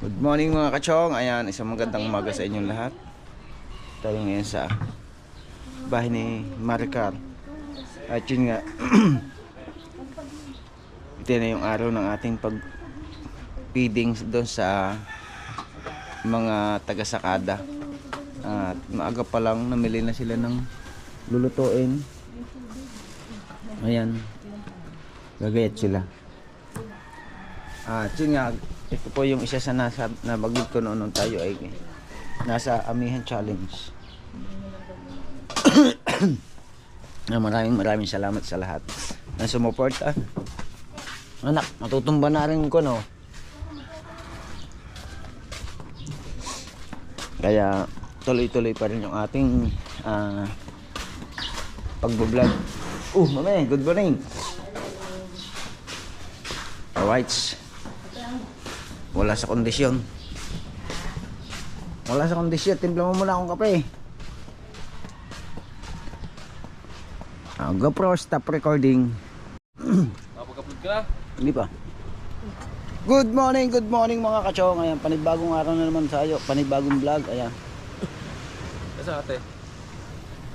Good morning mga kachong. Ayan, isang magandang umaga sa inyong lahat. Tayo ngayon sa bahay ni Maricar. At yun nga, ito na yung araw ng ating pag-feeding doon sa mga taga-sakada. At maaga pa lang namili na sila ng lulutuin. Ayan, gagayat sila. At yun nga, ito po yung isa sa nabagid ko noon nung tayo ay nasa Amihan Challenge. Maraming salamat sa lahat na sumuporta. Anak, matutumba na rin ko, no? Kaya tuloy-tuloy pa rin yung ating pagbablog. Mami, good morning. Alright. Wala sa kondisyon. Timpla mo muna akong kape. GoPro, stop recording. Kapag-upload ka? Hindi pa. Good morning mga kachong. Ayan, panibagong araw na naman tayo. Panibagong vlog, ayan. Kasi ate?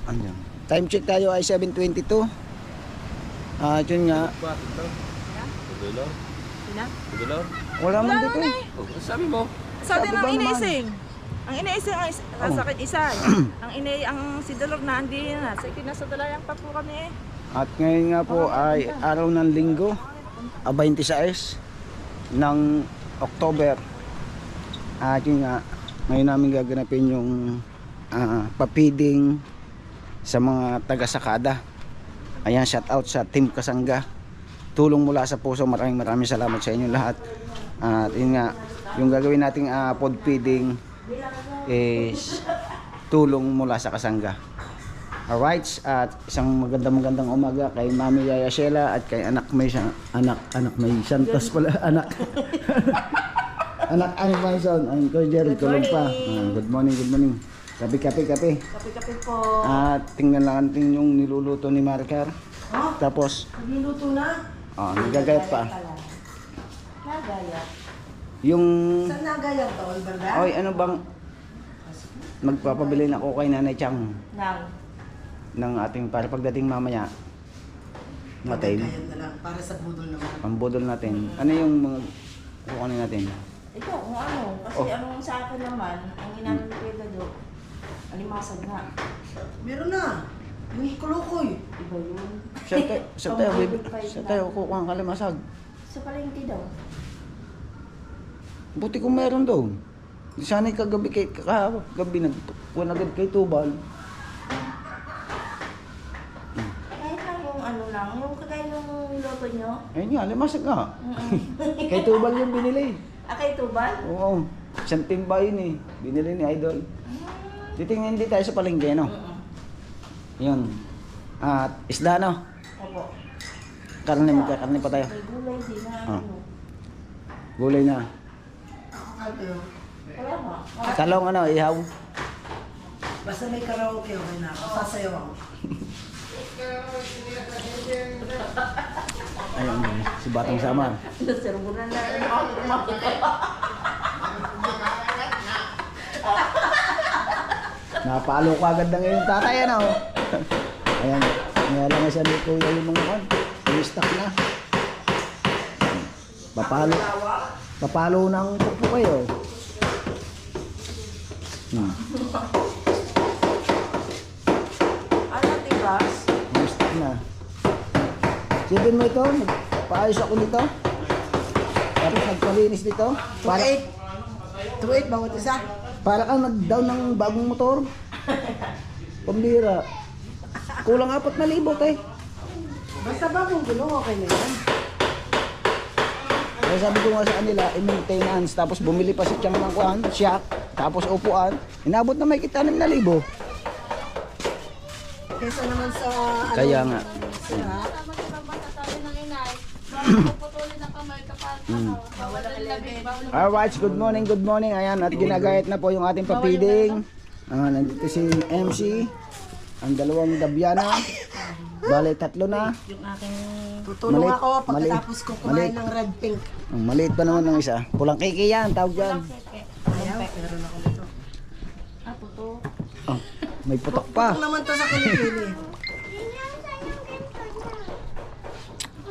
Ayan. Time check tayo ay 7:22. Yun nga. Tudulaw? Sina? Tudulaw? Wala man dito eh. Oh, sabi mo? Sa atin Sabi ang ba naman? iniising. Ang iniising ang sakit isa. Ang si Dolor na hindi na. Sa kinasadalayang pa po kami eh. At ngayon nga po ay araw ng linggo, 26 ng October. At yun nga, ngayon namin gaganapin yung papiding sa mga taga-sakada. Ayan, shout out sa Team Kasangga. Tulong mula sa puso, maraming salamat sa inyo lahat. At yun nga, yung gagawin nating pod feeding is tulong mula sa Kasangga. Alright, at isang magandang umaga kay Mami Yaya Sheila at kay anak may Santos pala, anak Ani Mason, ang ko Jerry Columpa. Good morning. Kape. Kape po. At tingnan lang natin yung niluluto ni Maricar. Tapos Niluto na? nagagayat pa. Nagayat? Yung Saan nagayat to? Alberga? oy, ano bang magpapabili na ako kay Nanay Chang ng ating para pagdating mamaya natin. Para sa budol naman. Pambudol natin. Ano yung mga kukunin natin? Ito, kung ano. Kasi anong sa akin naman, ang ginamit ko yung dado, alimasag na. Meron na. Yung ikulukoy. Iba yun. Saan tayo kukuha ng kalimasag? Sa palengke daw. Buti kung meron daw. Sana'y kagabi nagkuhan agad kay Tubal. Kahit lang yung ano lang, yung kagaya ng niloto nyo. Ayun nga, limasag nga. Kay Tubal yung binili. Kay Tubal? Oo. Isang timba yun eh. Binili ni Idol. Titingnan din tayo sa palengke, no? Yun. At isda, no? Opo. Karne pa tayo. May gulay din na ano. Gulay na. Wala ba? Talong ihaw. Basta may karaoke, okay na ako. Sasayaw ako. Ayun, si Batang Samar. Naserbunan na rin ako. Napalo ko agad na ngayon tatay, ano? Ayan, ngayon lang siya ni Kuya yung mga kan. Yung stock na. Papalo ng pupo kayo. Ano, tibas? Yung stock na. Sipin mo ito, paayos ako nito. Tapos nagpalinis dito. 2.8 bawat isa. Para kang nag-down ng bagong motor. Pambira. Kulang 4,000 eh. Basta bagong gulong, okay na yan. Kaya sabi ko nga sa kanila, maintenance. Tapos bumili pa si Chang ng kuhan, shock. Tapos upuan. Inabot na may kita 6,000. Kesa naman sa Kaya nga. Alright, good morning. Ayan, at ginagayat na po yung ating papiding. Nandito si MC, ang dalawang Dabiana. Bale, tatlo na. Yung aking... Tutulong Maliit, ako pagkatapos ko kumain maliit. ng red pink. Ang maliit pa naman ng isa. Pulang kiki yan, tawag dyan. Ayaw, meron ako nito. Ah, puto. Oh, may putok pa. Ano naman to sa kilikili?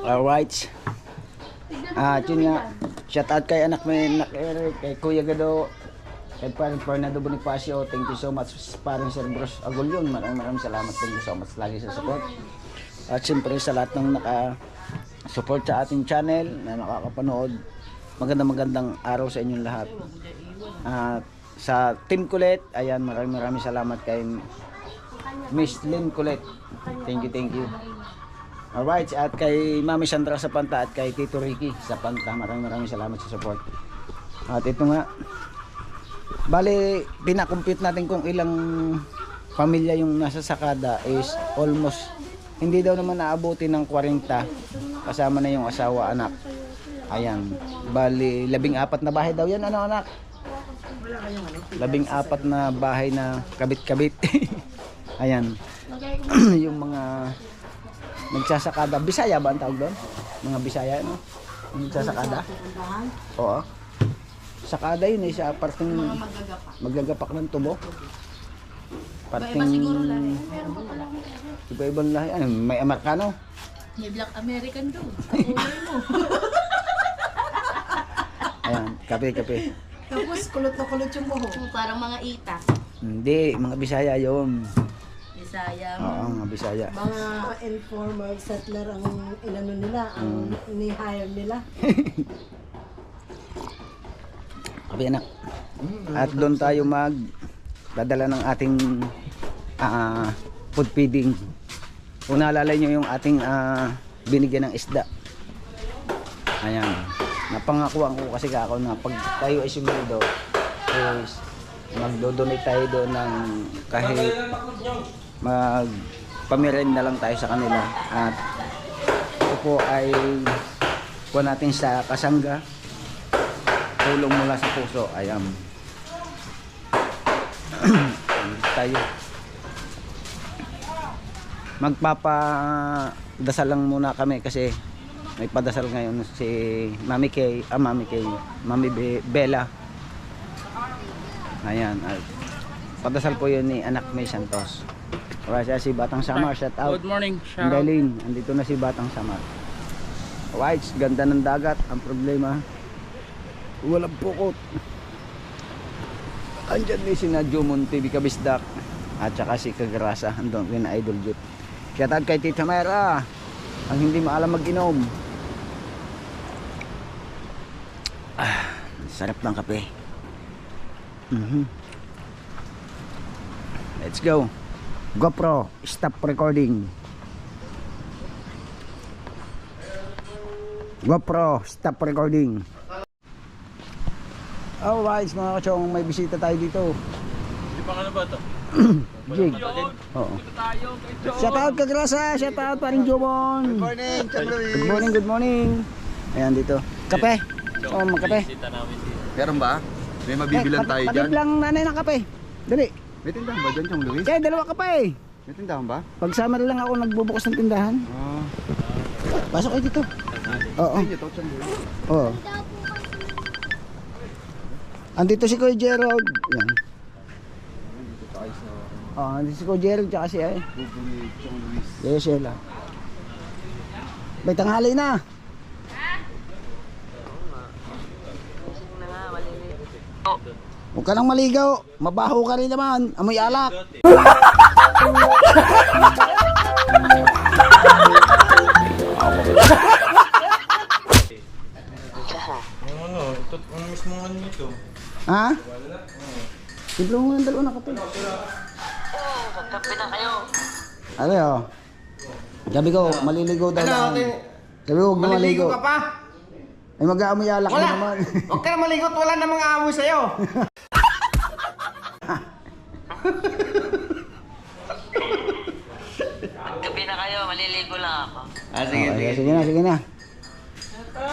Alright. Yun nga. Shout out kay anak may anak Eric, kay Kuya Gado, kay parang Fernando Bonifacio. Thank you so much. Parang Sir Bros Agulyon. Maraming salamat. Thank you so much lagi sa support. At siyempre sa lahat ng naka-support sa ating channel na nakakapanood. Magandang araw sa inyong lahat. At sa Team Kulit, ayan, maraming salamat kay Miss Lynn Kulit. Thank you. Alright, at kay Mami Sandra sa Panta at kay Tito Ricky sa Panta. Maraming salamat sa support. At ito nga, bali, pinakompute natin kung ilang pamilya yung nasa sakada is almost, hindi daw naman naabuti ng 40 kasama na yung asawa, anak. Ayan, bali, 14 na bahay daw yan, ano anak? 14 na bahay na kabit-kabit. Ayan, yung mga nagsasakada, Bisaya ba ang tawag doon? Mga Bisaya, no? Nagsasakada? Oo. Sakada yun eh, sa parting maglagapak ng tubo. Parting iba-ibang lahi. Ano, may Amerikano? May Black American doon. Kakulay mo. Ayan, kape. Tapos kulot na kulot yung buhok. Parang mga ita. Hindi, mga Bisaya yun. Bisaya. Oo, mga Bisaya. Mga informal settler ang inano nila, ang ni-hire nila. Kape anak. At doon tayo dadala ng ating food feeding. Kung naalala nyo yung ating binigyan ng isda. Ayan. Napangakuan ko kasi ako na pag tayo ay sumunod is magdodonate tayo doon ng kahit magpamirenda lang tayo sa kanila. At ito po ay kuha natin sa Kasangga. Tulong mula sa puso. Ayan. Tayo. Magpapadasal lang muna kami kasi may padasal ngayon si Mami Bella. Ayan. Padasal po yun ni anak May Santos. Alright, si Batang Samar, shout out. Good morning, Galing, andito na si Batang Samar. Alright, ganda ng dagat. Ang problema, walang pukot. Andyan ni si Nadjo TV Kabisdak at saka si Kagrasa. Andun rin na Idol Jut. Shout out kay Tita Mera, ang hindi maalam mag-inom. Sarap ng kape. Let's go. GoPro, stop recording. GoPro, stop recording. Alright mga kachong, may bisita tayo dito. Di ba ano ba ito? Jig. Oo. Shout out Kagrasa, shout out paring Jomon. Good morning. Ayan dito. Kape. Oh, magkape. Sita namin si... Meron ba? May mabibilan tayo Patip dyan. lang nanay ng kape. Dali. May tindahan ba dyan, Chong Luis? Kaya dalawa ka pa eh. May tindahan ba? Pag summer lang ako nagbubukas ng tindahan. Pasok kayo dito. Oo. Ay, ito, Chong Luis. Oo. Andito si Kuya Gerald. Yan. Andito si Kuya Gerald tsaka si ay. Bubuli, Chong Luis. Yes, Sheila. May tanghali na. Huwag ka nang maligaw. Mabaho ka rin naman. Amoy alak. Ang mismo nga nito. Ha? Simple mo ng dalawa na kape. Magkape na kayo. Ano yun? Sabi ko, maliligaw daw lang. Sabi ko, huwag na maligo. ka pa? Ay mag-aamoy alak na naman. Huwag ka na maligot, wala namang aamoy sa'yo. Magkape na kayo, maliligo lang ako. Sige na.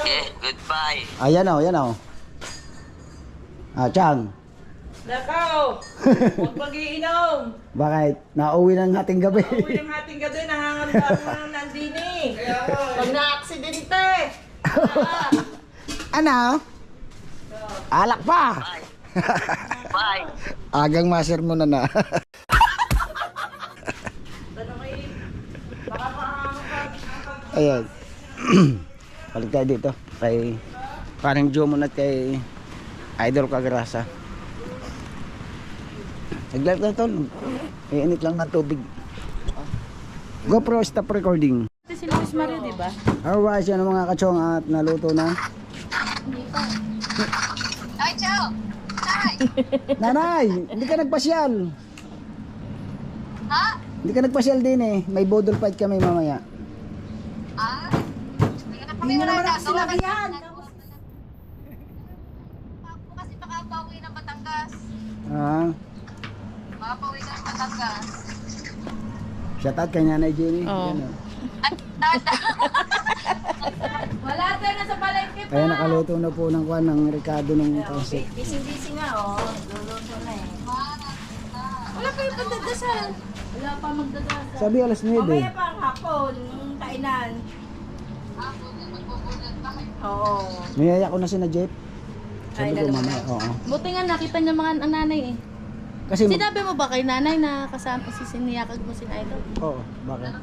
Okay, goodbye. Ayan o. Chang. Nakaw! Huwag mag-iinom! Bakit? Nauwi ng ating gabi. Uwi ng ating gabi, nangangamba ako ng nandini. Pag na-aksidente! Ano? Alak pa! Bye. Agang master mo na na. Ano kayo? Baka makakapag... Ayan. Balik tayo dito. Kay parang Jomon at kay Idol Kagrasa. Nag-live lang to. Iinit lang ng tubig. GoPro stop recording. Ito si Luis Mario, di ba? Alright, yan ang mga kachong at naluto na. Ay, ciao. Hi. Nanay, hindi ka nagpasyal. Ha? Hindi ka nagpasyal din eh. May bodol fight kami mamaya. Ah? Hindi mo naman ako sinabihan. Ako kasi makapauwi ng Batangas. Ah, Makapauwi ng Batangas. shout out kay Nanay Jenny. Oo. Yan, oh. Wala tayo na sa palengke pa. Kaya nakaluto na po ng kwan ng Ricardo ng pansit. Busy nga, oh. Luluto na eh. Wala kayo pagdadasal. Wala pa magdadasal. Sabi alas 9. Mamaya pa ang hapon, yung kainan. Oo. Niyaya ko na si na Jeff. Sabi Ay, ko dalawa mamaya, oo. Buti nga nakita niya mga nanay eh. Kasi, Sinabi mo ba kay nanay na kasama si siniyakag mo si Idol? oo, bakit?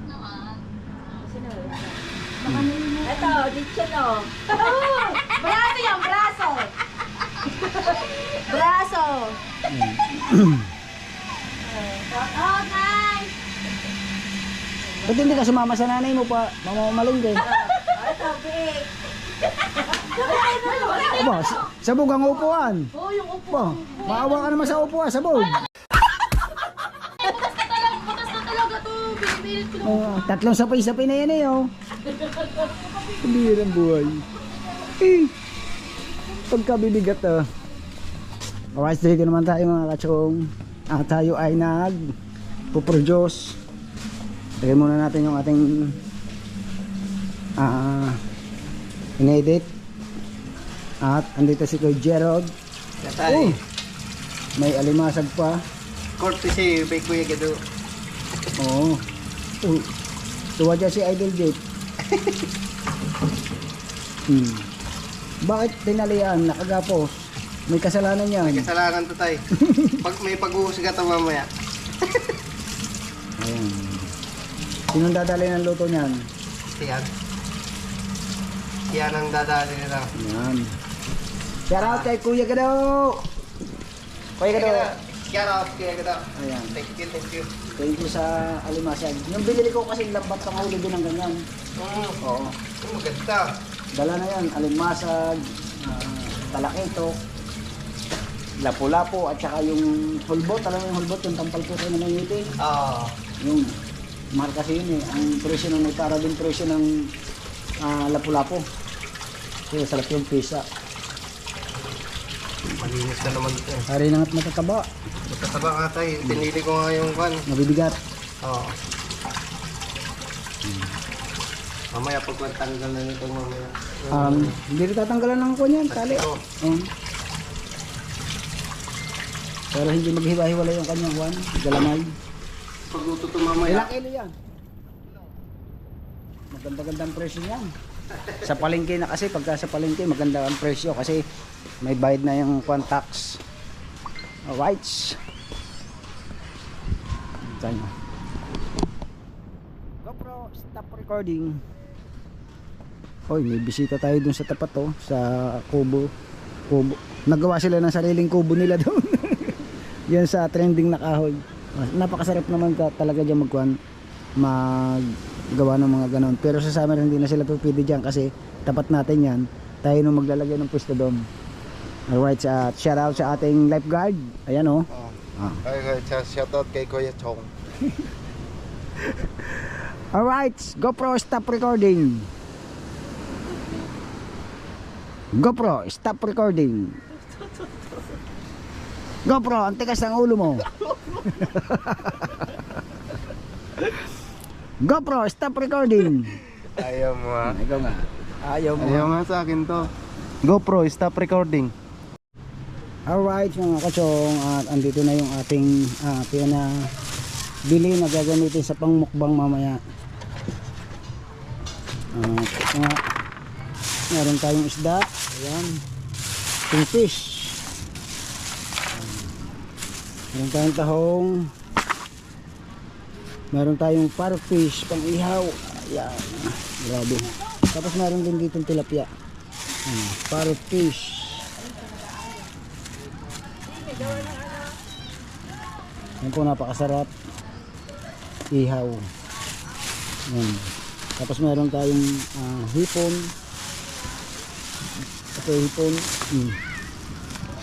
Ito, dito no. Braso yan, braso. Braso. Oh, nice. Ba't hindi ka sumama sa nanay mo pa? Mamamaling ka eh. Ito, big. Aba, sabog ang upuan. Oo, yung upo. Ba, maawa ka naman sa upuan, sabog. Butas na talaga to. Binibilit ko. Tatlong sapay-sapay na yan eh, oh. Hindi yan ang buhay. Eh, pagkabibigat, oh. Alright, dito naman tayo mga kachong. Tayo ay nag-produce. Lagyan muna natin yung ating inedit. At andito si Kuya Gerald. Oh, may alimasag pa. Courtesy by Kuya Gado. Oo. Oh. Tuwa dyan si Idol Jet. Bakit tinalian? Nakagapos. May kasalanan yan. Kasalanan to tay. Pag may pag-uusga to mamaya. Ayan. Sinong dadali ng luto niyan? Yan. Yan ang dadali nila. Ayan. Shout out kay Kuya Gado! Kuya Gado! Shout out Kuya Gado. Ayan. Thank you, thank you. Thank you sa alimasag. Yung binili ko kasi lambat ang ulo din ng ganyan. Oo. Oh, maganda. Dala na yan. Alimasag, talakito, lapu-lapu, at saka yung hulbot. Alam mo yung hulbot, yung tampal po kayo na nangitin. Ah. Yung mahal kasi yun eh. Ang presyo ng may para din presyo ng lapu-lapu. Kaya sarap yung pisa. Malinis na naman ito. Hari na nga't matataba. Magkataba nga tay. Pinili ko nga yung kwan. Mabibigat. Oo. Mamaya pagtanggal na nito mamaya. Hindi rin tatanggalan ng kuwan yan. Tali. Pero hindi maghiwa-hiwala yung kanyang kuwan. Galamay. Pagluto to mamaya. Ilang kilo yan? Maganda-gandang presyo yan. Sa palengke na kasi, pagka sa palengke, maganda ang presyo kasi may bayad na yung kuwan tax. Alright. Tayo. GoPro, stop recording. Hoy, may bisita tayo dun sa tapat to, sa kubo. Nagawa sila ng sariling kubo nila doon. Yan sa trending na kahoy. Napakasarap naman talaga diyan maggawa ng mga ganon. Pero sa summer hindi na sila pwede diyan kasi tapat natin yan. Tayo nung maglalagay ng pwesto doon. Alright, shout out sa ating lifeguard. Ayan oh. Okay, shout out kay Kuya Chong. Alright, GoPro stop recording. GoPro stop recording. GoPro, ang tigas ng ulo mo. GoPro stop recording. Ayaw mo ha. Ikaw nga. Ayaw mo. Ayaw nga sa akin to. GoPro, stop recording. Alright mga kachong, at andito na yung ating bili na gagamitin sa pangmukbang mamaya. Ito nga, meron tayong isda, ayan, kingfish, meron tayong tahong, meron tayong parfish pang ihaw, ayan, grabe. Tapos meron din dito tilapia, parfish. Yan po, napakasarap ihaw. Yan. Tapos meron tayong hipon. Ito hipon.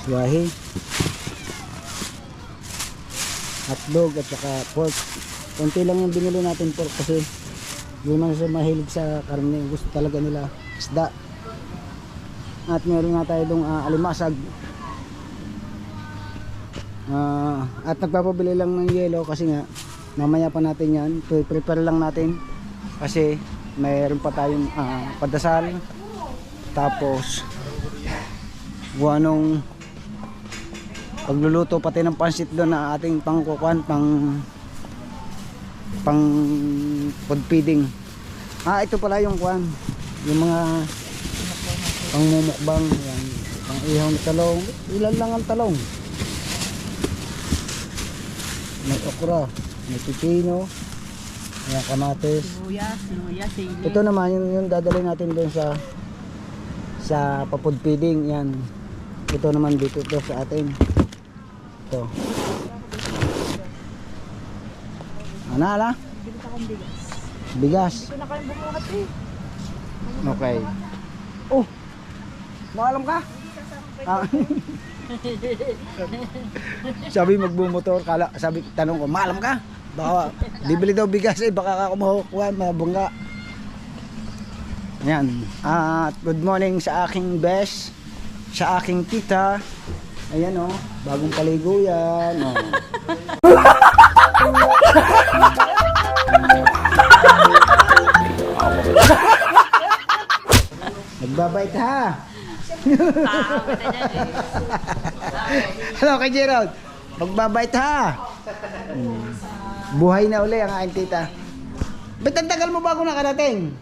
Swahe. Hotdog at saka pork. Konti lang yung binili natin pork kasi yun ang sa mahilig sa karne. Gusto talaga nila isda. At meron nga tayo dong alimasag. At nagpapabili lang ng yelo kasi nga mamaya pa natin yan, prepare lang natin kasi mayroon pa tayong padasal, tapos buwanong pagluluto pati ng pansit doon na ating pangkukuhan, pang food feeding. Ito pala yung kuhan, yung mga pangmumukbang, yan, pang ihaw na talong. Ilan lang ang talong? May okra, may pipino, may kamatis, Luya, sili. ito naman yung dadalhin natin doon sa pa-food feeding. Yan, ito naman dito to sa atin, ito ala bigas. Okay. Oh, maalam ka? Sabi magbumotor, sabi tanong ko, maalam ka? Baka bibili daw bigas baka kumukuha mabungga. Yan. Good morning sa aking best, sa aking tita. Ayan oh, bagong paligo yan. Oh. Nagbabait ha. Hello kay Gerald, magbabait ha. Buhay na uli ang aking tita. Ba't ang tagal mo bago nakarating?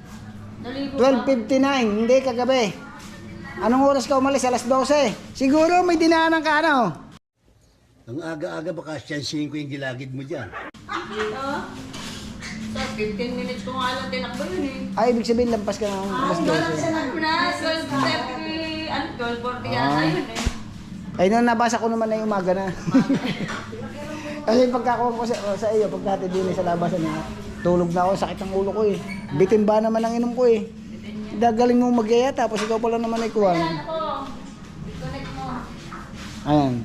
12:59, hindi kagabi. Anong oras ka umalis? Alas 12. Siguro may dinaanan ka ano? Ang aga-aga baka siyansihin ko yung gilagid mo dyan. So, 15 minutes ko nga lang tinakbo yun eh. Ay, ibig sabihin lampas ka ng alas 12. Na, 12:30, 12:40 yata yun eh. Ay, nung nabasa ko naman na yung umaga na. Kasi pagkakuha ko sa iyo, pagkati din sa labasan niya, tulog na ako, sakit ang ulo ko eh. Bitin ba naman ang inom ko eh. Dagaling mo magyaya, tapos ikaw pala naman ay kuwan. Ayan ako, disconnect mo. Ayan.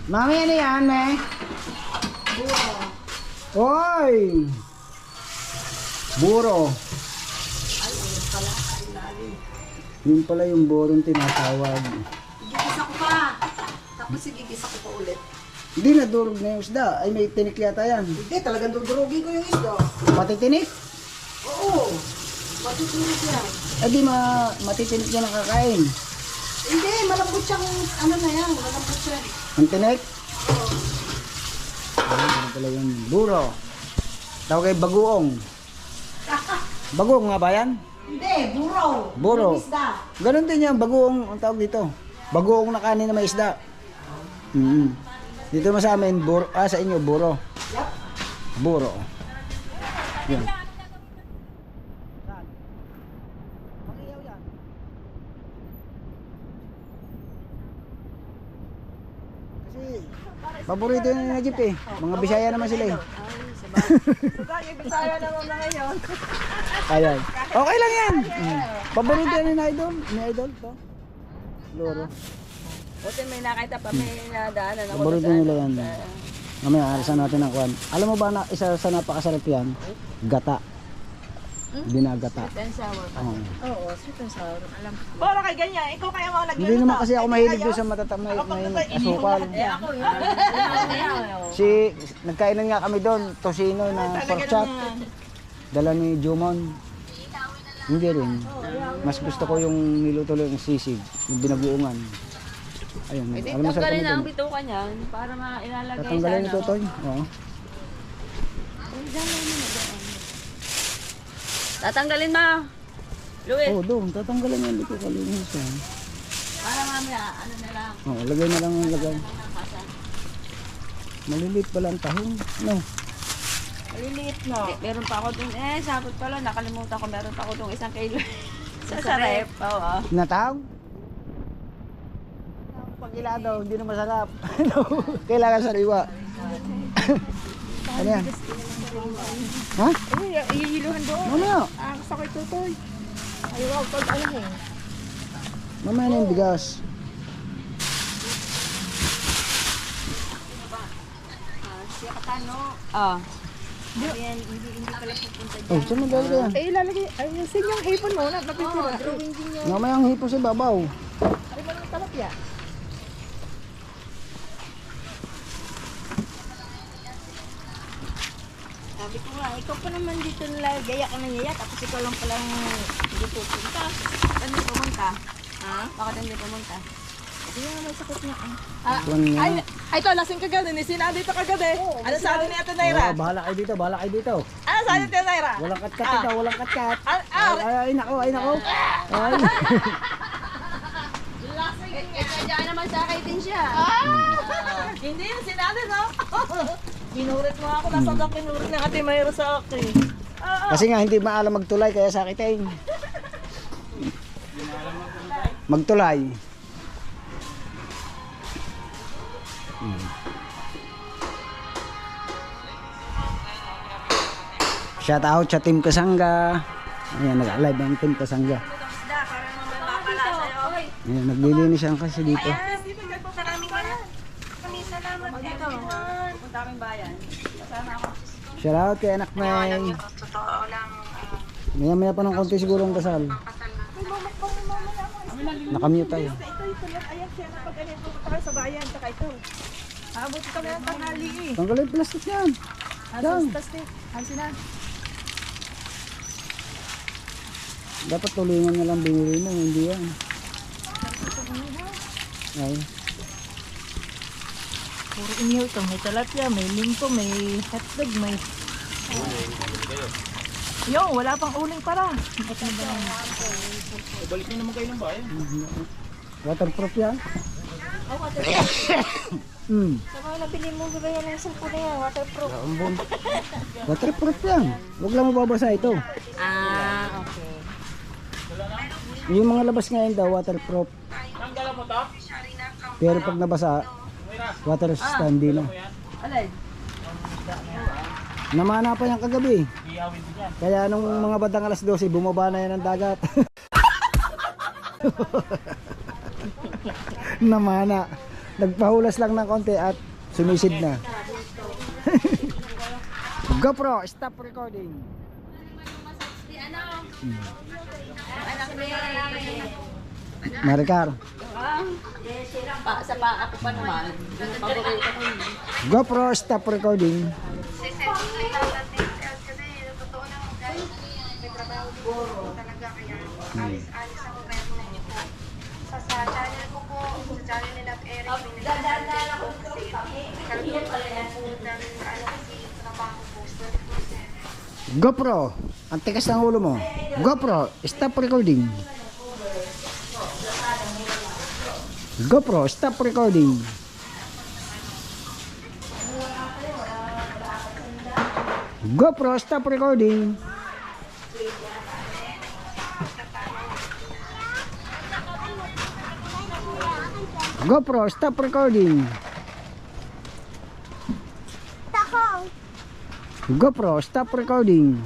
Mami, ano yan, me? Buro. Oy! Buro. Yun pala yung burong tinatawag. Gigisa ko pa. Tapos igigisa ko pa ulit. Hindi na durog na yung isda. Ay, may tinik yata yan. Hindi, talagang dudurugin ko yung isda. Pati tinik? Oo. Matutunog yan. Ay, di matitinik yan ang kakain. Hindi, malambot siyang, ano na yan, malambot siya. Ang tinik? Ay, ano pala yung buro. Tawag kay bagoong. Bagoong nga ba yan? Hindi, buro. Buro. Yung isda. Ganon din yan, bagoong ang tawag dito. Bagoong na kanin na may isda. Dito naman sa amin, buro, sa inyo, buro. Yep. Buro. Yan. Kasi, paborito yun na jeep eh. Mga Bisaya naman sila eh. Bisaya naman na ngayon. Ayan. Okay lang yan. Paborito yan ni Idol. Ni Idol to. Loro. Buti may nakita pa, may nadaanan ako. Paborito nila yan. Mamaya, arasan natin ang kuhan. Alam mo ba na isa sa napakasarap yan? Gata. Binagata. Sweet and sour pa. Oo. Oo, sweet and sour. Alam ko. Para kay ganyan, ikaw kaya mga Hindi naman kasi ako mahilig doon sa matatamay may asukal. Ako yun. Si nagkainan nga kami doon, tosino na pork chop. Dala ni Jumon. Hindi rin. Mas gusto ko yung niluto yung sisig, yung binaguungan. Ayun, Pwede alam mo sa tanggalin na ang kami. bituka niyan para ilalagay sa Tatanggalin ni ano. Totoy. Oo. Tatanggalin mo. Luis. Oh, doon, tatanggalin yan, hindi ko kalinis yan. Para mamaya, ano na lang. Oh, lagay na lang ang lagay. Maliliit pala ang tahong. No. Maliliit no. Meron pa ako dun. Sabot pala. Nakalimutan ko. Meron pa ako dun 1 kilo. sa rep. Oo. Natawag? Pag ilado, hindi na masarap. Kailangan sariwa. Ano yan? Ha? Ihiluhan doon. Mamaya. Ang sakit tutoy. Ayaw ako pag alam eh. Mamaya na yung bigas. Siya katano. Ah. Oh, saan mo gawin yan? Eh ilalagay, ay yung sinyang hipon mo, napipira. Drawing din niya. Mamaya ang hipo sa babaw. Ay mo yung talapya. Sabi ko nga, ikaw pa naman dito nila. Gaya ka na yaya. Tapos ikaw lang palang dito punta. Bakit hindi pumunta? Ha? Bakit hindi pumunta? Hindi nga may sakit niya. Tuwan nga. Ay ito, lasing ka gano'n. Sinaan dito ka gano'n. Ano sabi ni Ate Naira? Oh, bahala kayo dito, bahala kayo dito. Ano sabi ni Ate Naira? Walang kat-kat ito, walang kat-kat. Ay, nako, ay, nako. Ay. Diyan naman sa akin din siya. Hindi yun, sinali no? Pinurit mo ako, nasa ka pinurit ng Ate Mayra sa akin. Kasi nga hindi maalam magtulay kaya sakitin. Magtulay. Shout out sa Team Kasangga. Ayan, nag-live ang Team Kasangga. Ayan, naglilinis siya kasi dito. Punta kaming bayan. Kasama ako. Shout out kay anak May. Maya pa ng konti siguro ang kasal. Nakamute tayo. Ayan siya na pag ganyan pupunta kayo sa bayan, saka ito. Buti kami ang tanghali eh. Tanggalin yung plastic yan. Yan. Plastic, hansin na. Dapat tulingan na lang binili na, hindi yan. Ay. Puro inihaw ito, may talapia, may lingko, may hotdog, may... Yung, wala pang uling para. Balik niyo naman kayo ng bayan. Waterproof yan. Hmm. Sa mga nabili mo ba yan ng cellphone na yan? Waterproof. Waterproof yan. Huwag lang mababasa ito. Okay. Yung mga labas ngayon daw, waterproof. Tanggalan mo to? Pero pag nabasa, water standy na. Alay. Namana pa yan kagabi. Ihawin din yan. Kaya nung mga bandang alas 12, bumaba na yan ng dagat. Namana. Nagpahulas lang ng konti at sumisid na. GoPro, stop recording. Maricar, Sa pa ako pa naman. Yung paborito ko yun. GoPro, stop recording. Alis ako kaya sa channel ko po, sa channel nila Eric, may nagdadala ko kasi kalagyan pala yan po ng kasi trabaho po, 24/7. GoPro, ang tikas ng ulo mo. GoPro, stop recording. GoPro, stop recording. GoPro, stop recording. GoPro, stop recording. GoPro, stop recording.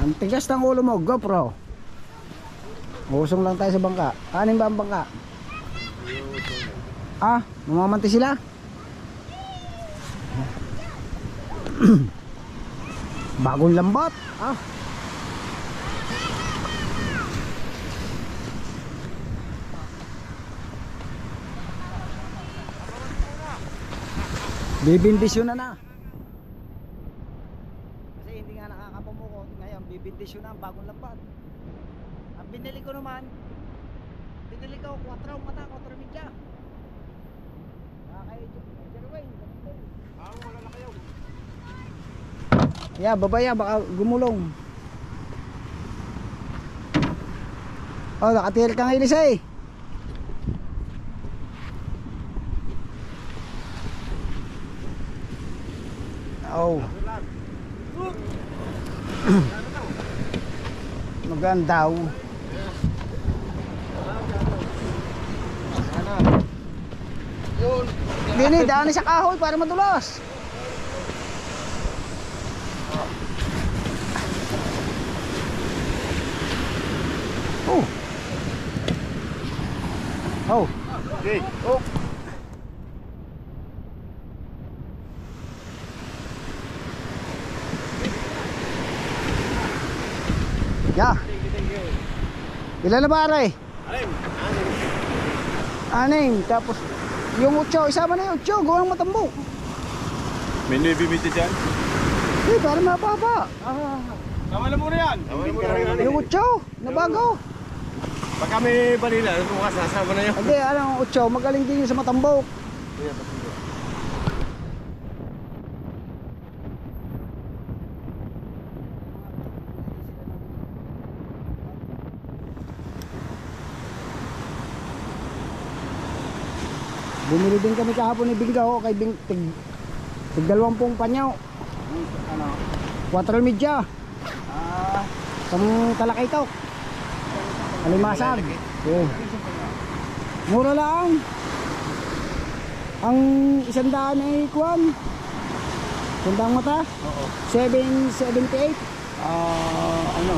Ang tigas ng ulo mo, GoPro. Usong lang tayo sa bangka. Anin ba ang bangka? Ah, mamamanti sila? Bagong lambat. Ah. Bibindisyon na. Kasi hindi nga nakakapumukot. Ngayon, bibindisyon na ang bagong lambat. Ang binili ko naman, binili ko 4 mata, 4 midya. Kaya Jerwin, wala na kayo. Yeah, babaya, baka gumulong. Oh, nakatil kang ilis eh. Oh. Magandaw. Dini, daan sa kahoy para madulas. Oh. Oh. Okay. Oh. Ya. Ilan na ba aray? Anim. Tapos yung 8, isama na yung 8, gawang matambok. May nabibiti dyan? Eh, para mababa. Tama na muna yan. Yung 8, na bago. Pagka may balila, bukas sasama na yun. Hindi, anong 8, magaling din yung sa matambok. Bumili din kami kahapon ni Bingaw kay tig 20 panyaw. Ano? 4 midya. Sang Talakaytok. Alimasag. Okay. Mura lang. Ang 100 ay kuwan. 100 mata? Oo. 778. Ano?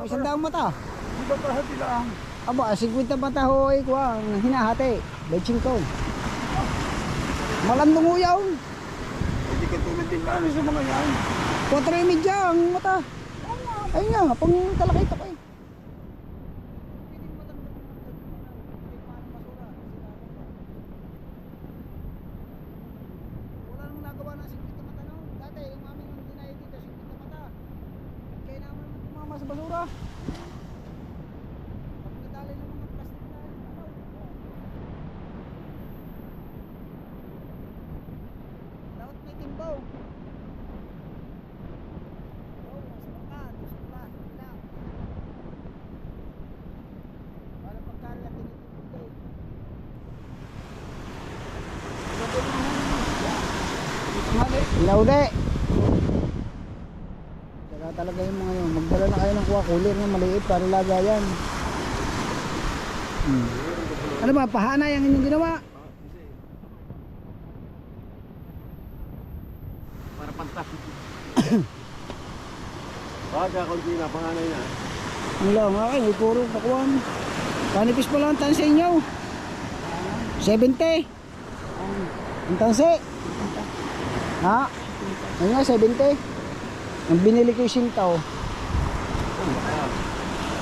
Ang 100 mata. Di ba kahati lang? Aba, 50 mata ho ay kuwan, hinahati. Betching ko. Malandong ho yaw. Hindi ka tulad din ba? Ano sa mga yan? 4 midya ang mata. Ayun nga, pang Talakaytok eh. Wala namang nagawa ng 50 mata no. Dati yung aming dinay dito 50 mata. Kaya naman tumama sa basura. Pagkadali ng mga plastic na ano. Dapat may timbaw. Laudi. Saka talaga yung mga yun. Magdala na kayo ng kuha kulir na maliit para lagayan. Ano ba? Pahanay ang inyong ginawa? Para pantas. Baga, konti na, panganay na. Ang lang akin, may puro pakuan. Panipis pa lang ang tansi inyo. 70. Ang tansi. Ha? Ayun nga, 70. Ang binili ko yung sintaw.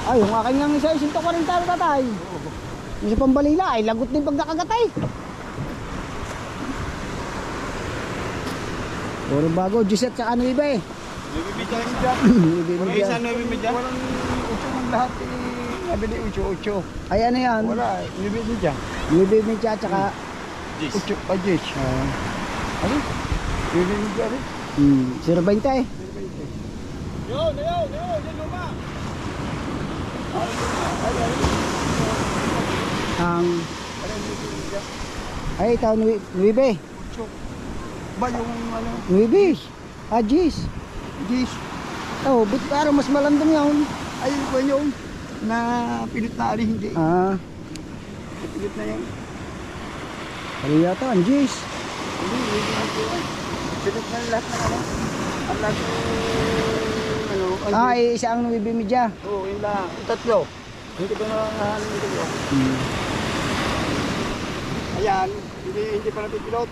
Ay, yung akin nga isa, yung sintaw 40 tatay. Yung sa pambalila, ay lagot din pag nakagatay. Puro bago, Giuseppe tsaka ano iba eh. Nabibiti dyan. Wala isa nabibiti dyan? Walang 8 ng lahat eh. Nabili 8. Ay ano yan? Wala, nabili dyan. Nibibig siya tsaka 8, ajit. Ano? Nabili dyan eh. 0.20 eh. Yun, luma. Ang ay ito, Nuibe. Ba yung ano? Nuibe. Gis. Gis. Oh, but parang mas malandong yun. Ayun ko yun. Na pilit na ali hindi. Pilit na yan. Ano yata, ang Gis. Pilit na lahat ng ano. Ang lahat ng ano. Ay, isa ang Nuibe Media. Oo, yun lang. 3. Hindi ko na nahanin ito. Ayan, Hindi pa napipilot.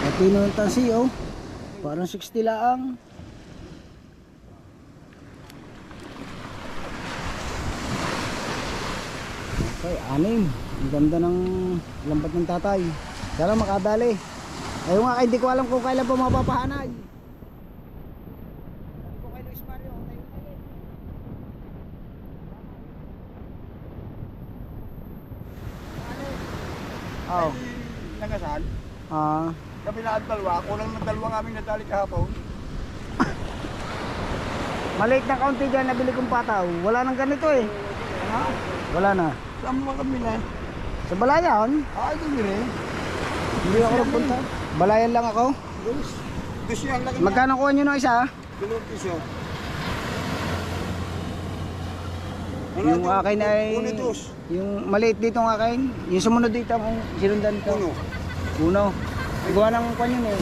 Ito yung tansi oh. Parang 60 laang. Okay, 6. Ang ganda ng lambat ng tatay. Sana makadali. Ayun nga, hindi ko alam kung kailan pa mapapahanay. Sabi ko kay Luis Mario, tayo ulit. Oh. Nangasal. Ah. Kami na ang dalawa. Kulang ng dalawa aming nadali kahapon. Maliit na kaunti dyan, nabili kong pataw. Wala nang ganito eh. Wala na. Saan mo kami na? Sa Balayan, Ito rin. hindi ako nagpunta. Balayan lang ako. Gusto yan lang. Magkano kuha nyo ng isa? Tulog piso. Yung akin ay... Unitos. Yung maliit dito ng akin. Yung sumunod dito kung sinundan ko. Uno. Gawa ng kwan yun eh.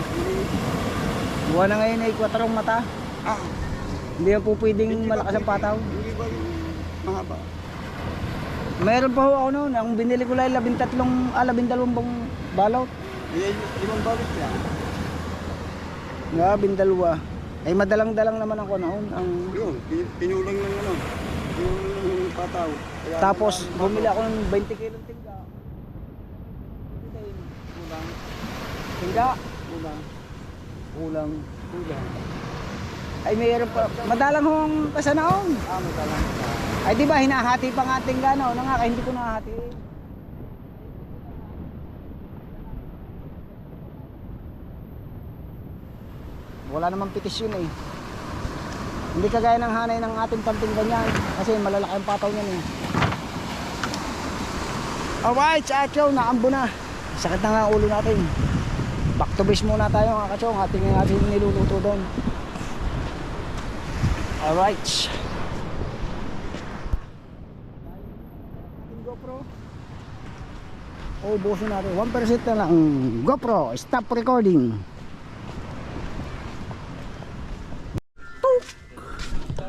Gawa na ngayon ay 4 mata. Hindi yan po pwedeng malakas ang pataw. Hindi ba mahaba? Meron pa ho ako noon. Ang binili ko lang 12 balot. Limang balik yan. Nga, 12. Ay madalang-dalang naman ako noon. Yun, pinulang lang ano. Pinulang lang yung pataw. Kaya Tapos bumili ako ng 20 kilong tingga. kulang. Tingga. Kulang. Ay mayroon pa. Madalang hong kasanaon. Madalang. Ay di ba hinahati pa nga tingga no? Nga kaya hindi ko nahati. Wala namang pitis yun eh. Hindi kagaya ng hanay ng ating pantingga niyan. Kasi malalaki ang pataw niyan eh. Alright, sa Acho, naambo na. Sakit na nga ang ulo natin. Back to base muna tayo mga kachong. Ating niluluto doon. Alright. GoPro. Ubusin natin. 1% na lang. GoPro, stop recording.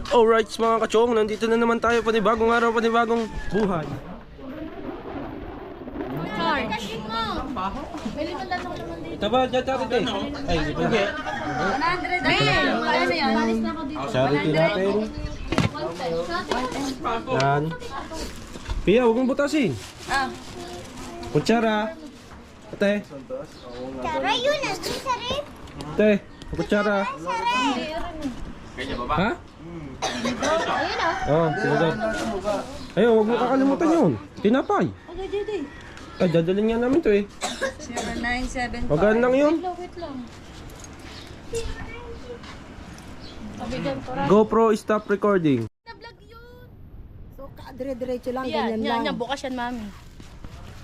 Alright mga kachong, nandito na naman tayo, panibagong araw, panibagong buhay. Ito ba, charity? Ay, hindi pa. 100. Charity natin. Yan. Pia, huwag mong butasin. Kutsara. Ate. Tara yun, sarip. Ate, kutsara. Ha? Oh, sige. Ayun, huwag mo kakalimutan yun. Tinapay. Ay, dadalhin nga namin to eh. 0975. Magaan lang yun. GoPro stop recording. So, dire-diretso lang, Yan, ganyan lang. yan, bukas yan, mami.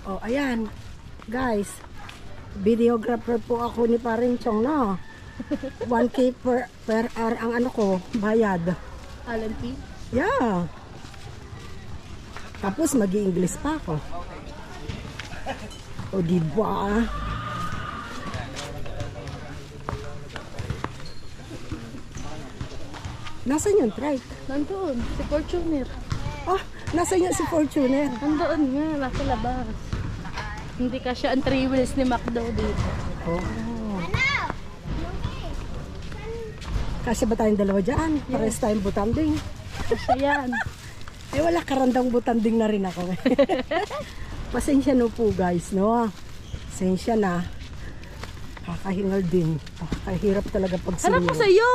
Oh, ayan. Guys, videographer po ako ni Paring Chong, no? 1K per hour ang ano ko, bayad. Alan P. Yeah. Tapos mag-i-English pa ako. O diba? Nasaan yung trike? Nandoon, si Fortuner. Oh, nasaan yung si Fortuner? Nandoon nga, nasa labas. Hindi kasi ang 3 wheels ni McDo dito. Oh. Kasi ba tayong dalawa dyan? Pares tayong butanding. Kasi yan. Eh wala, karandang butanding na rin ako. Pasensya no po guys, no? Pasensya na. Kakahingal din. Kahirap talaga pag Harap mo senior. sa'yo!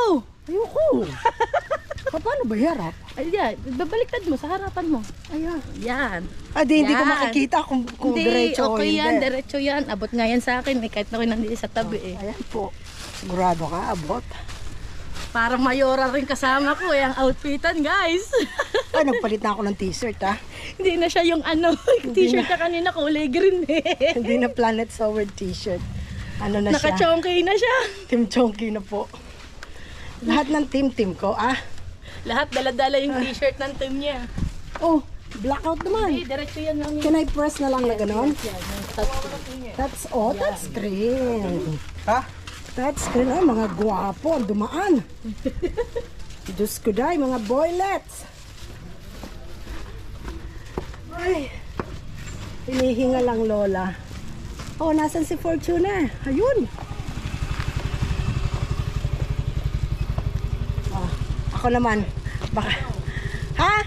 Ayoko. Paano ba harap? Ay, yan. Babaliktad mo sa harapan mo. Ayan. Yan. Hindi ko Yan. makikita kung Hindi, diretso o okay hindi. yan. Diretso yan. Abot nga yan sa akin. Eh, kahit na ko nandito sa tabi eh. Ayan po. Sigurado ka, abot. Parang mayora rin kasama ko eh. Ang outfitan, guys. Ay, nagpalit na ako ng t-shirt, ha? Hindi na siya yung ano. T-shirt na kanina kulay green eh. Hindi na Planet Forward t-shirt. Ano na siya? Naka-chonky na siya. Team Chonky na po. Lahat ng team ko, ah. Lahat dala-dala yung t-shirt ng team niya. Oh, blackout naman. Hindi, diretso yan lang. Can I press na lang na gano'n? That's screen. Ha? Touch screen. Ay, mga gwapo. Dumaan. Diyos ko day, mga boylets. Ay, hinihinga lang lola. Oh, nasan si Fortuner? Ayun. Oh, ako naman. Baka, ha?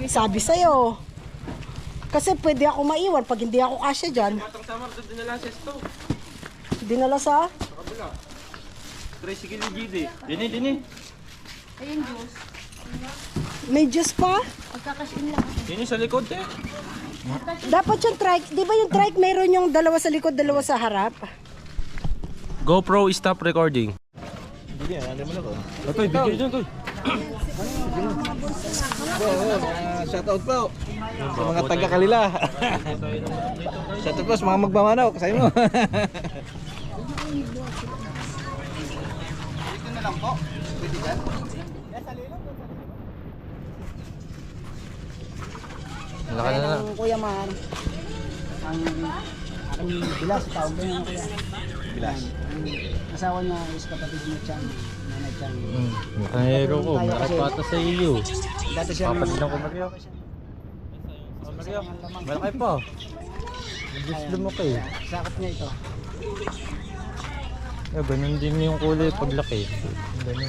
Sabi sa'yo. Kasi pwede ako maiwan pag hindi ako kasya dyan. Batang samar, doon dinala sa sto. Dinala sa? Sa kabila. Tricycle ni GD. Dini. May juice pa? Dini sa likod eh. Dapat yung trike. Di ba yung trike mayroon yung dalawa sa likod, dalawa sa harap? GoPro stop recording. Ito, video dyan to. Shoutout po sa mga taga-Kalila. Shoutout po sa mga magmamanaw. Kasay mo. Laka na lang. Kuya Mar. Ang aking bilas, tawag na yung kuya. Bilas. Ang asawa niya is kapatid niya Chan. Nanay Chan. Nakahero ko, makapata sa iyo. Dati siya Kapatid ng kumaryo. Malaki pa. Diyos lumaki. sakop niya ito. Ganun din yung kulay paglaki. Ganun.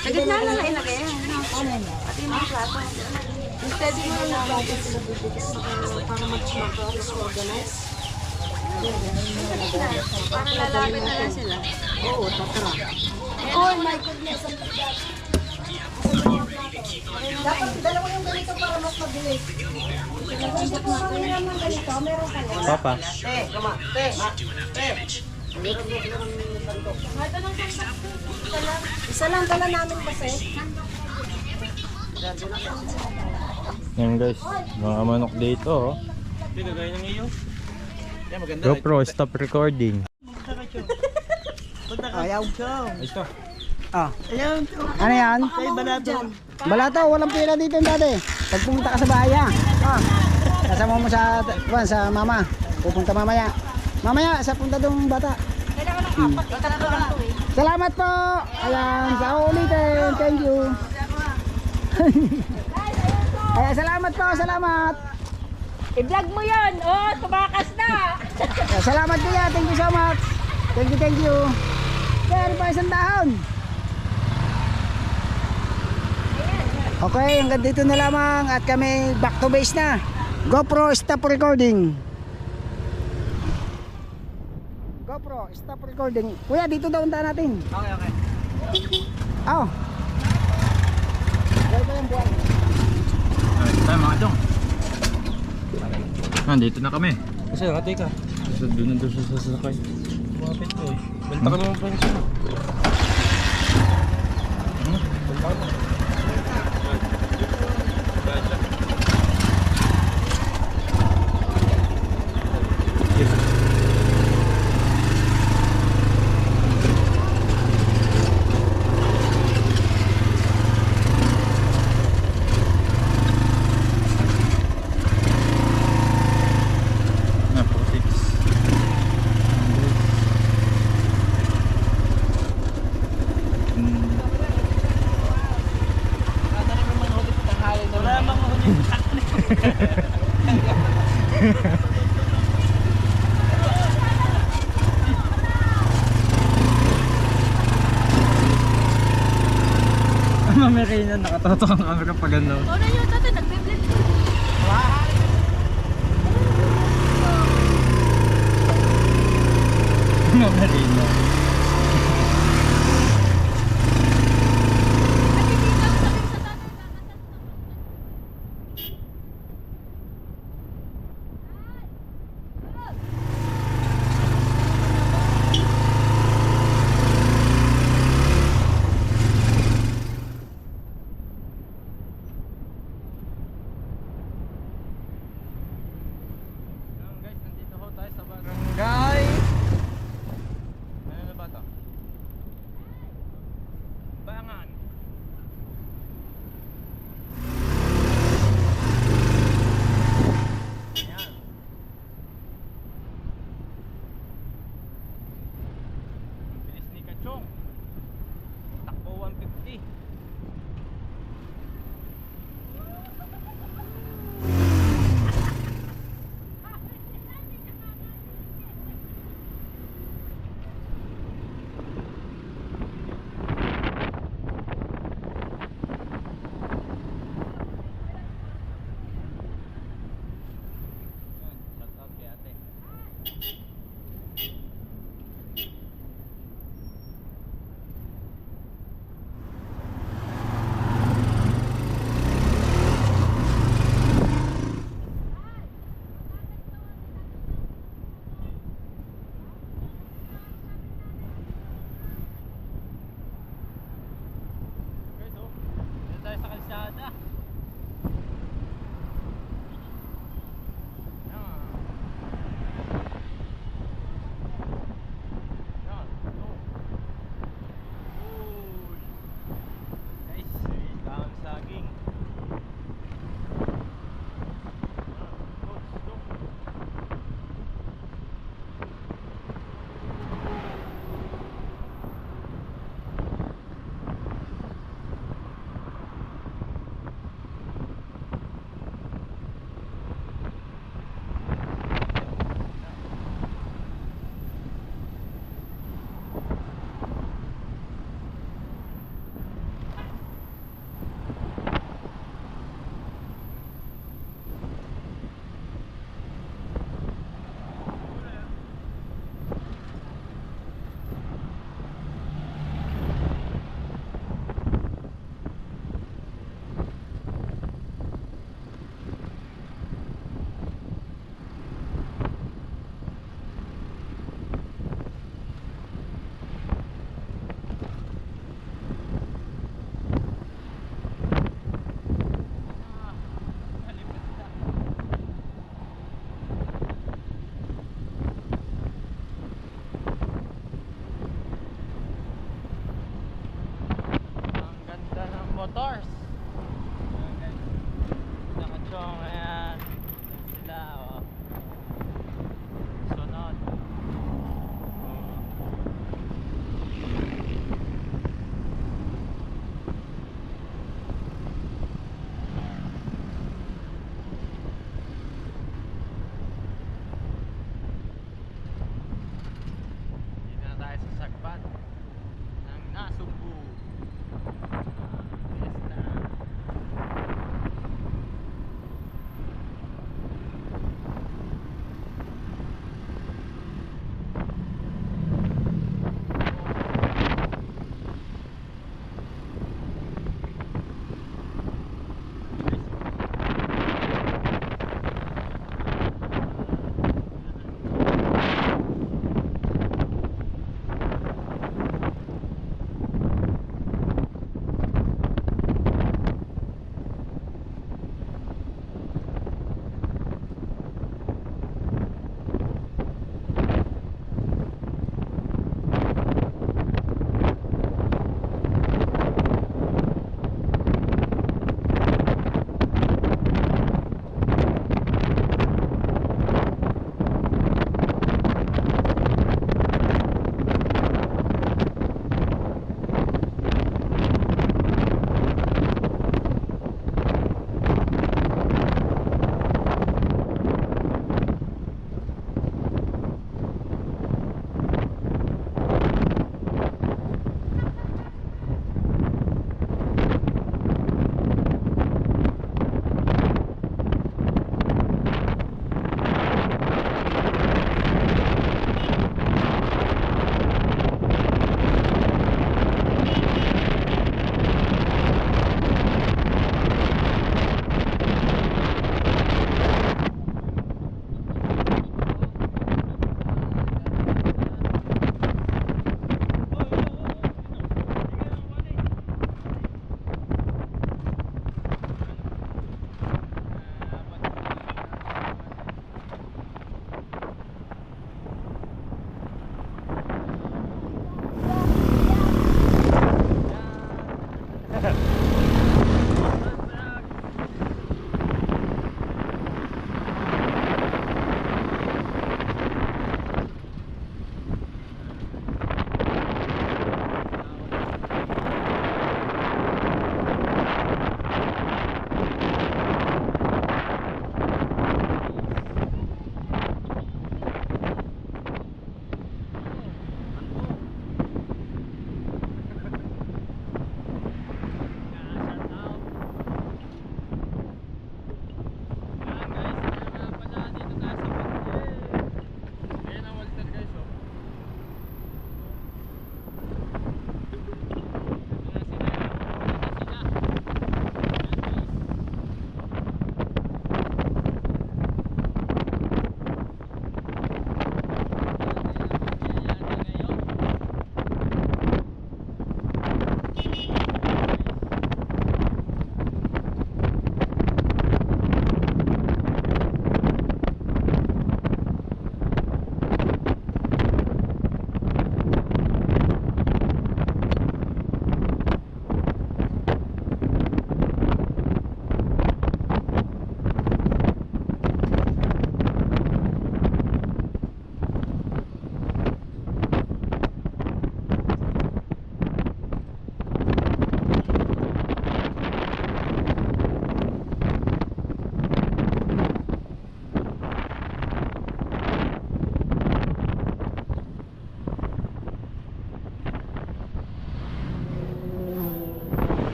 Sa gitna na lang ilagay. Pati yung mga plato. Instead mo na para mag-organize. Para lalapit na lang sila. Oo, tatra. Oh my goodness. Dapat dalawa yung ganito para mas mabilis. Kung po kami naman ganito, meron kayo. Papa. Isa lang dala namin kasi. Yan guys, mga manok dito. Hindi kagaya ng iyo. GoPro stop recording. Ayaw siya. Ito. Ah. Ano yan? Balato, walang pila dito dati. Pag pumunta ka sa bahay, kasama mo sa mama. Pupunta mamaya. Mamaya, sa punta dong bata. Salamat po. Ayan, sa ulitin. Thank you. Ayan, salamat po, salamat. I-vlog mo yun! Oh, tumakas na! Ayan, salamat kuya, thank you so much. Thank you. Kaya pa isang dahon. Okay, hanggang dito na lamang at kami back to base na. GoPro stop recording. GoPro stop recording. Kuya, dito daw unta natin. Okay. Oh. Dahil pa yung buwan. Tayo mga chong. Nandito na kami. Kasi nakati ka. Doon sa sasakay. Kumapit ko eh. Balta ka naman pa yun siya. Balta ka naman. Mamerina, nakatato ang camera pag ano. Oh, na yun, tatay, nagbe-blend. Mamerina.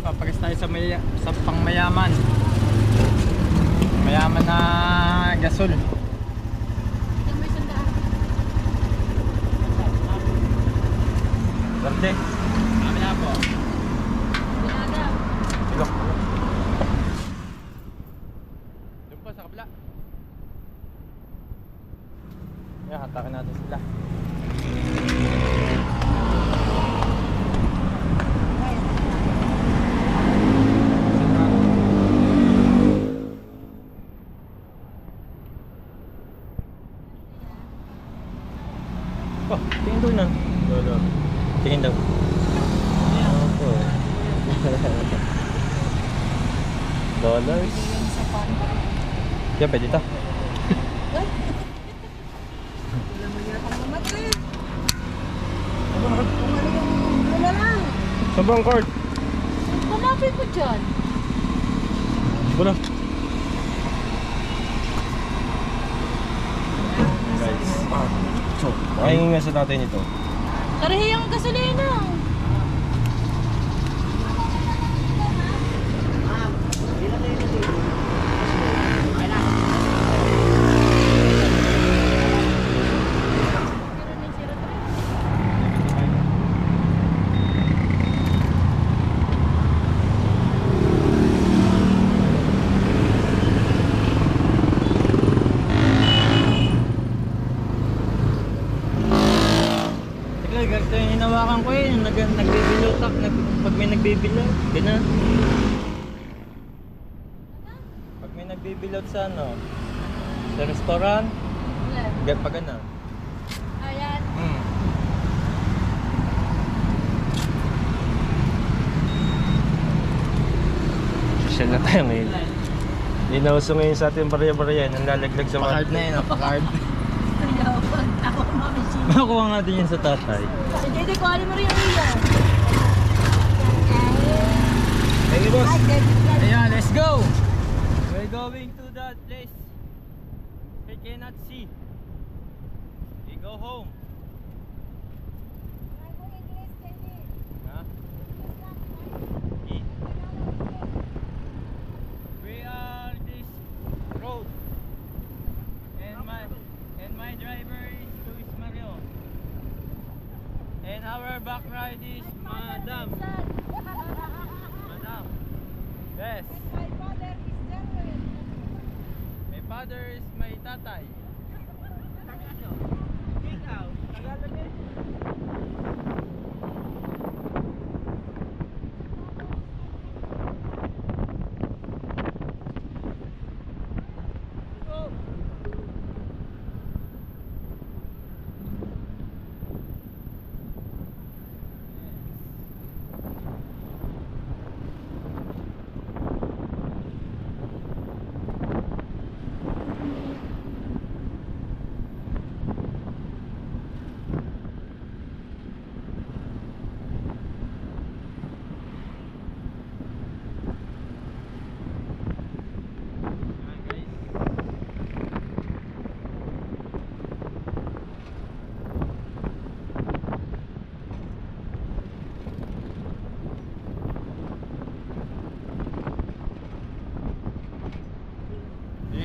papagas tayo sa pangmayaman. Mayaman na gasol. Darte. Kami na po. Ilok. Doon pa sa kabila. Yan, hatakin natin sila. Oh, tingin doon na. Tingin daw. Opo. Dollars. Yan, pwede ito. Saan ba ang card? Malapit mo dyan. Wala. Guys. So, ayun nga sa tatay nito. Karehiyang gasolina. Ganito yung hinawakan ko yung nagbibilotak, pag may nagbibilot, gano'n. Pag may nagbibilot sa ano, sa restaurant, pag ano. Ayan. Social na tayo ngayon. Hindi na uso ngayon sa ating barya-barya, nanlalaglag sa mga... Pa-card na yun, pa-card. Makuha nga din yan sa tatay. Hindi ko alam mo rin yung iya. Thank you, boss. Ayan, let's go! We're going to that place we cannot see. We go home. Huh? We are this road. And my driver is Luis Mario. And our back ride is Madam. Madam. Yes. My father is my tatay. Ikaw, Tagalog eh.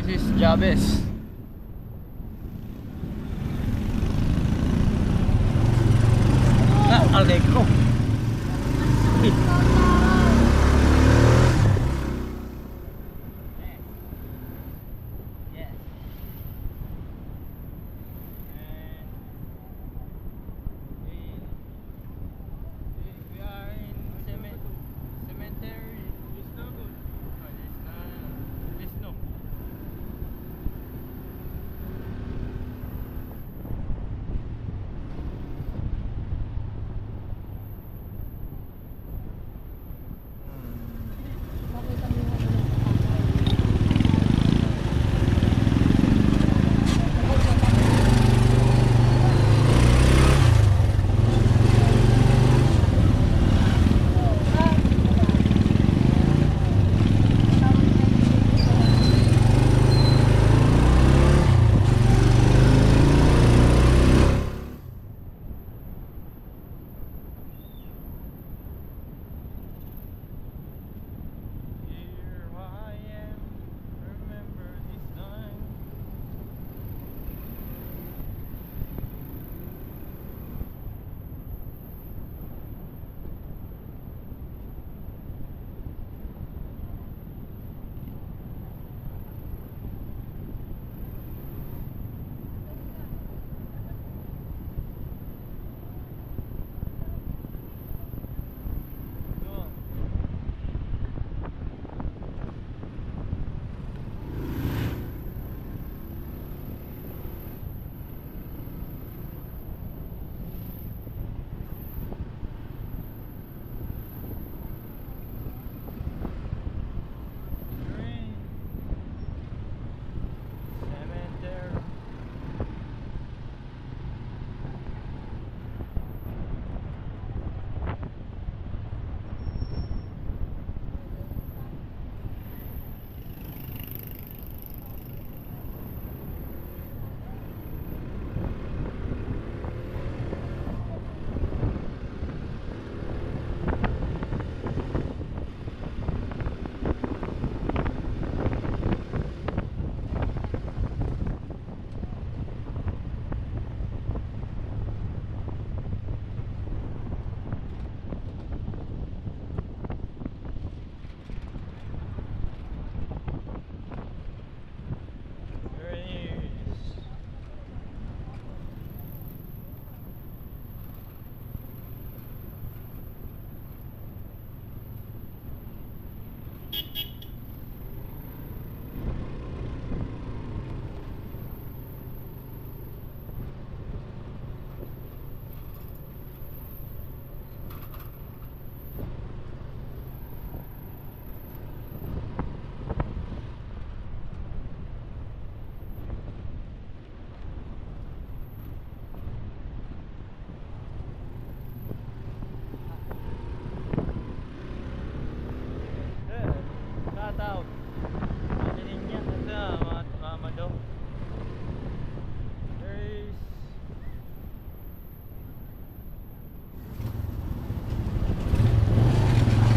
This is Jabez. Allegro.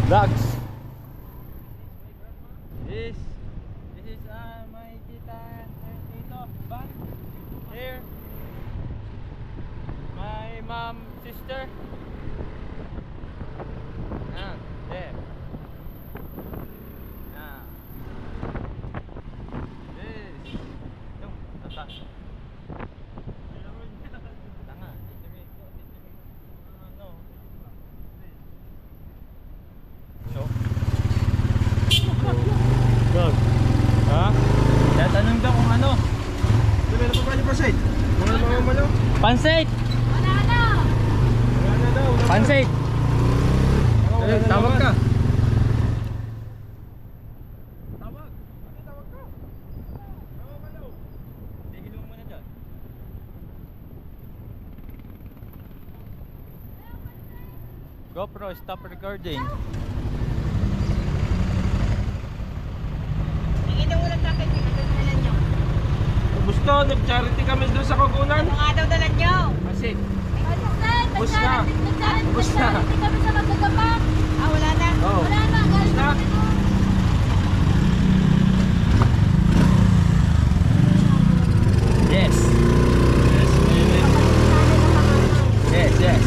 Vlogs. This is my tita dito ba? Here. My mom, sister. There. This. Yung atas. Tanga. No. No. Vlog. Ha? Kaya tanong daw kung ano. Meron pa ba niyo pa side? Mga malo. Pansit! Pansit! Tawag ka. Tigilin mo muna dyan. GoPro, stop recording. Nakita mo lang sa akin, ano dala nyo? Gusto, nag-charity kami doon sa Kogunan. Ano nga daw dala nyo? Kasi, Bus na. Bus na. Hindi kami sa magagapak. Ah, wala na. oh. Wala na, galing na kami doon. Yes. Yes, yes. Yes. Yes, yes.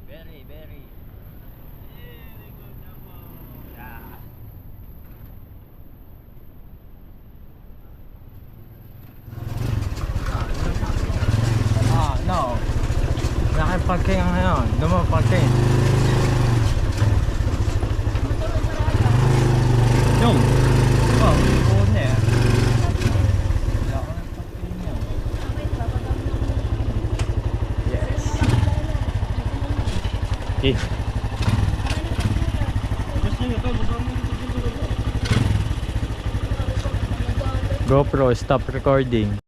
Very, very. Yeah. No. Nakaparking ang ngayon. Doon parking. Yung. Oh, puno eh. Wala ko ng parking yun. Yes. Okay. GoPro, stop recording.